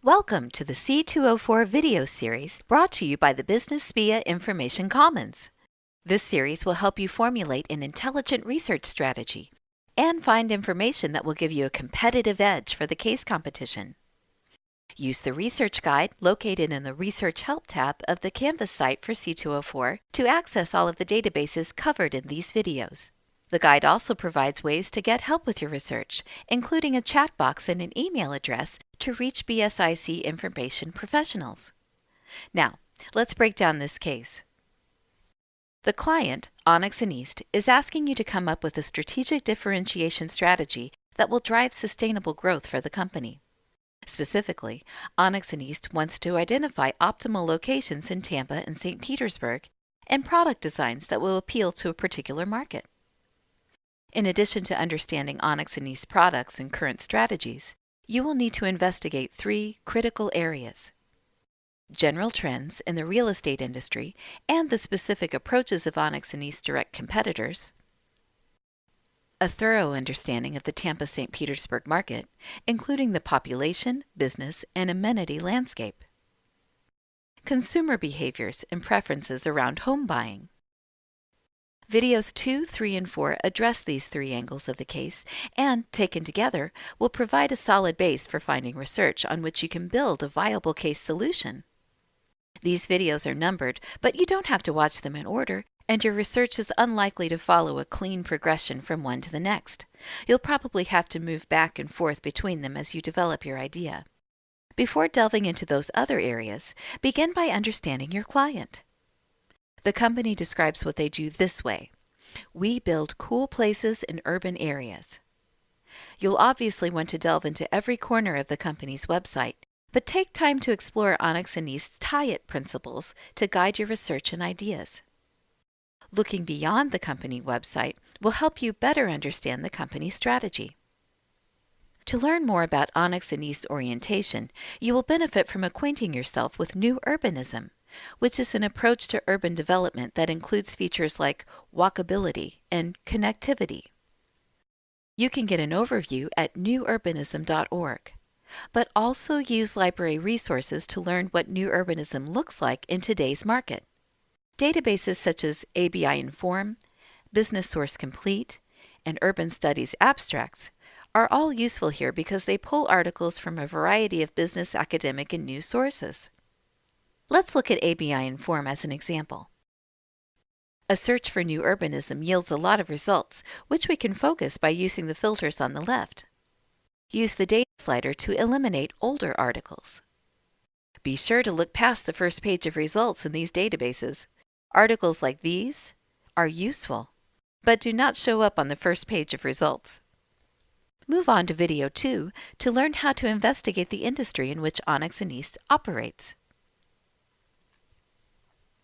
Welcome to the C204 video series brought to you by the Business SPIA Information Commons. This series will help you formulate an intelligent research strategy and find information that will give you a competitive edge for the case competition. Use the research guide located in the Research Help tab of the Canvas site for C204 to access all of the databases covered in these videos. The guide also provides ways to get help with your research, including a chat box and an email address to reach BSIC information professionals. Now, let's break down this case. The client, Onyx and East, is asking you to come up with a strategic differentiation strategy that will drive sustainable growth for the company. Specifically, Onyx and East wants to identify optimal locations in Tampa and St. Petersburg and product designs that will appeal to a particular market. In addition to understanding Onyx and East products and current strategies, you will need to investigate three critical areas: general trends in the real estate industry and the specific approaches of Onyx and East direct competitors, a thorough understanding of the Tampa-St. Petersburg market, including the population, business, and amenity landscape, consumer behaviors and preferences around home buying. Videos 2, 3, and 4 address these three angles of the case and, taken together, will provide a solid base for finding research on which you can build a viable case solution. These videos are numbered, but you don't have to watch them in order, and your research is unlikely to follow a clean progression from one to the next. You'll probably have to move back and forth between them as you develop your idea. Before delving into those other areas, begin by understanding your client. The company describes what they do this way: we build cool places in urban areas. You'll obviously want to delve into every corner of the company's website, but take time to explore Onyx and East's tie-it principles to guide your research and ideas. Looking beyond the company website will help you better understand the company's strategy. To learn more about Onyx and East's orientation, you will benefit from acquainting yourself with New Urbanism, which is an approach to urban development that includes features like walkability and connectivity. You can get an overview at newurbanism.org, but also use library resources to learn what New Urbanism looks like in today's market. Databases such as ABI Inform, Business Source Complete, and Urban Studies Abstracts are all useful here because they pull articles from a variety of business, academic, and news sources. Let's look at ABI Inform as an example. A search for New Urbanism yields a lot of results, which we can focus by using the filters on the left. Use the data slider to eliminate older articles. Be sure to look past the first page of results in these databases. Articles like these are useful, but do not show up on the first page of results. Move on to Video 2 to learn how to investigate the industry in which Onyx and East operates.